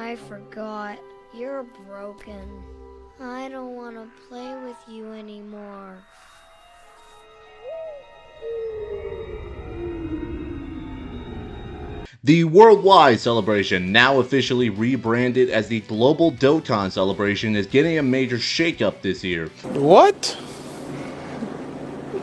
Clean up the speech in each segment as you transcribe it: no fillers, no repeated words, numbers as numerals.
I forgot. You're broken. I don't want to play with you anymore. The worldwide celebration, now officially rebranded as the Global Dokkan celebration, is getting a major shakeup this year. What?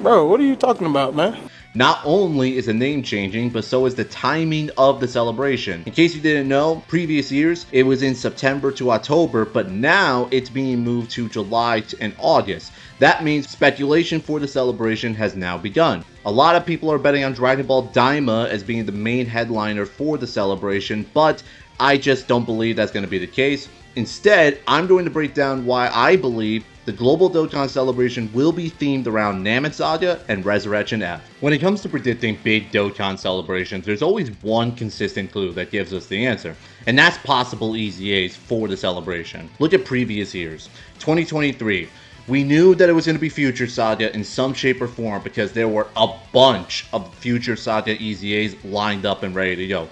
Bro, what are you talking about, man? Not only is the name changing, but so is the timing of the celebration. In case you didn't know, previous years it was in September to October, but now it's being moved to July and August. That means speculation for the celebration has now begun. A lot of people are betting on Dragon Ball Daima as being the main headliner for the celebration, but I just don't believe that's going to be the case. Instead, I'm going to break down why I believe the Global Dokkan celebration will be themed around Namek Saga and Resurrection F. When it comes to predicting big Dokkan celebrations, there's always one consistent clue that gives us the answer, and that's possible EZAs for the celebration. Look at previous years. 2023. We knew that it was going to be Future Saga in some shape or form because there were a bunch of Future Saga EZAs lined up and ready to go.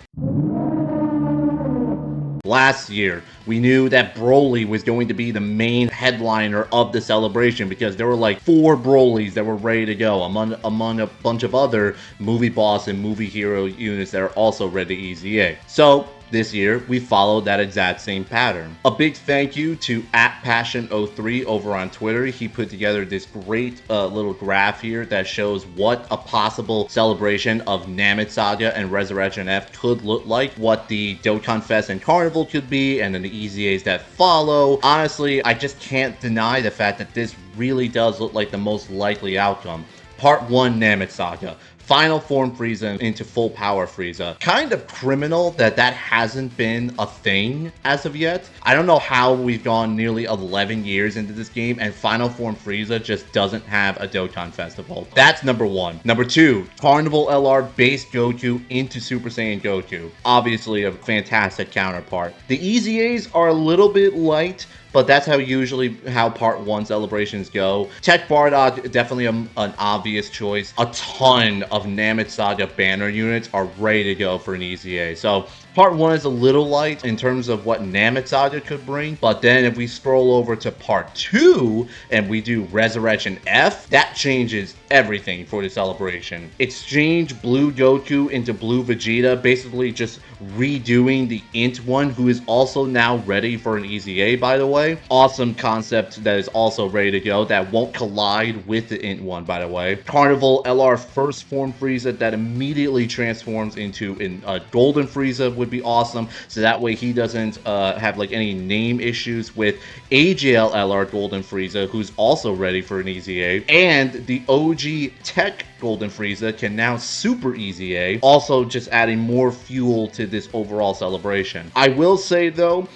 Last year, we knew that Broly was going to be the main headliner of the celebration because there were like 4 Brolys that were ready to go among a bunch of other movie boss and movie hero units that are also ready to EZA. So this year, we followed that exact same pattern. A big thank you to @Passion03 over on Twitter. He put together this great little graph here that shows what a possible celebration of Namek Saga and Resurrection F could look like, what the Dokkan Fest and Carnival could be, and then the EZAs that follow. Honestly, I just can't deny the fact that this really does look like the most likely outcome. Part 1 Namek Saga. Final form Frieza into full power Frieza. Kind of criminal that that hasn't been a thing as of yet. I don't know how we've gone nearly 11 years into this game and final form Frieza just doesn't have a Dokkan Festival. That's number 1. Number 2, Carnival LR base Goku into Super Saiyan Goku. Obviously a fantastic counterpart. The EZAs are a little bit light, but that's how part 1 celebrations go. Tech Bardock, definitely an obvious choice. A ton of Namek Saga banner units are ready to go for an EZA. So part 1 is a little light in terms of what Namek Saga could bring, but then if we scroll over to part 2 and we do Resurrection F, that changes everything for the celebration. Exchange Blue Goku into Blue Vegeta, basically just redoing the Int one, who is also now ready for an EZA, by the way. Awesome concept that is also ready to go, that won't collide with the Int one, by the way. Carnival LR first form Frieza that immediately transforms into a Golden Frieza would be awesome, so that way he doesn't have like any name issues with AJL LR Golden Frieza, who's also ready for an EZA, and the OG Tech Golden Frieza can now Super EZA, also just adding more fuel to this overall celebration. I will say though,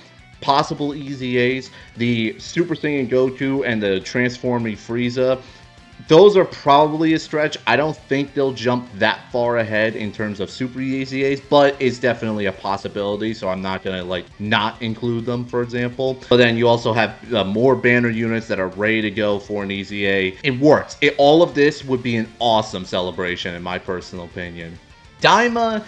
possible EZAs, the Super Saiyan Goku and the Transforming Frieza, those are probably a stretch. I don't think they'll jump that far ahead in terms of Super EZAs, but it's definitely a possibility, so I'm not going to like not include them, for example. But then you also have more banner units that are ready to go for an EZA. It works. All of this would be an awesome celebration in my personal opinion. Daima,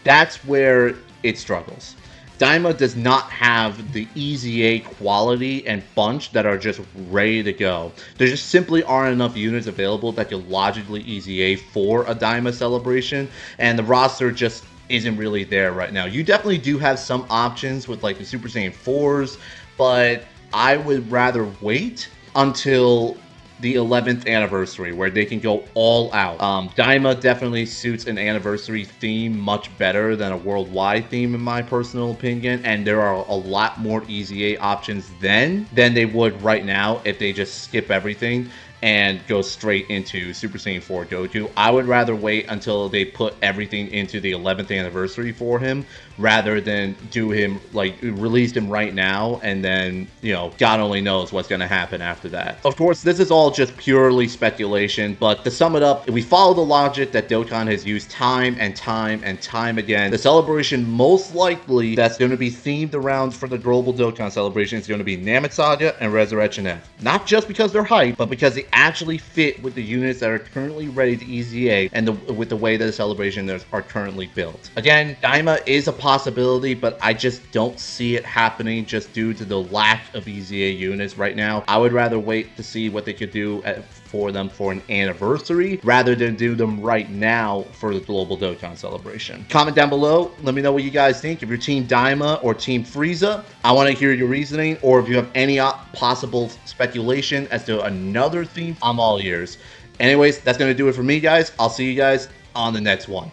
that's where it struggles. Daima does not have the EZA quality and bunch that are just ready to go. There just simply aren't enough units available that could logically EZA for a Daima celebration, and the roster just isn't really there right now. You definitely do have some options with like the Super Saiyan 4s, but I would rather wait until the 11th anniversary where they can go all out. Daima definitely suits an anniversary theme much better than a worldwide theme in my personal opinion, and there are a lot more EZA options then than they would right now if they just skip everything and go straight into Super Saiyan 4 Goku. I would rather wait until they put everything into the 11th anniversary for him rather than do him, like, release him right now and then, you know, God only knows what's going to happen after that. Of course, this is all just purely speculation, but to sum it up, if we follow the logic that Dokkan has used time and time and time again, the celebration most likely that's going to be themed around for the Global Dokkan celebration is going to be Namek Saga and Resurrection F. Not just because they're hype, but because the actually fit with the units that are currently ready to EZA and with the way that the celebration are currently built. Again, Daima is a possibility, but I just don't see it happening just due to the lack of EZA units right now. I would rather wait to see what they could do for them for an anniversary rather than do them right now for the global Dokkan celebration. Comment down below, let me know what you guys think. If you're Team Daima or Team Frieza, I want to hear your reasoning, or if you have any possible speculation as to another theme, I'm all ears. Anyways, that's going to do it for me, guys. I'll see you guys on the next one.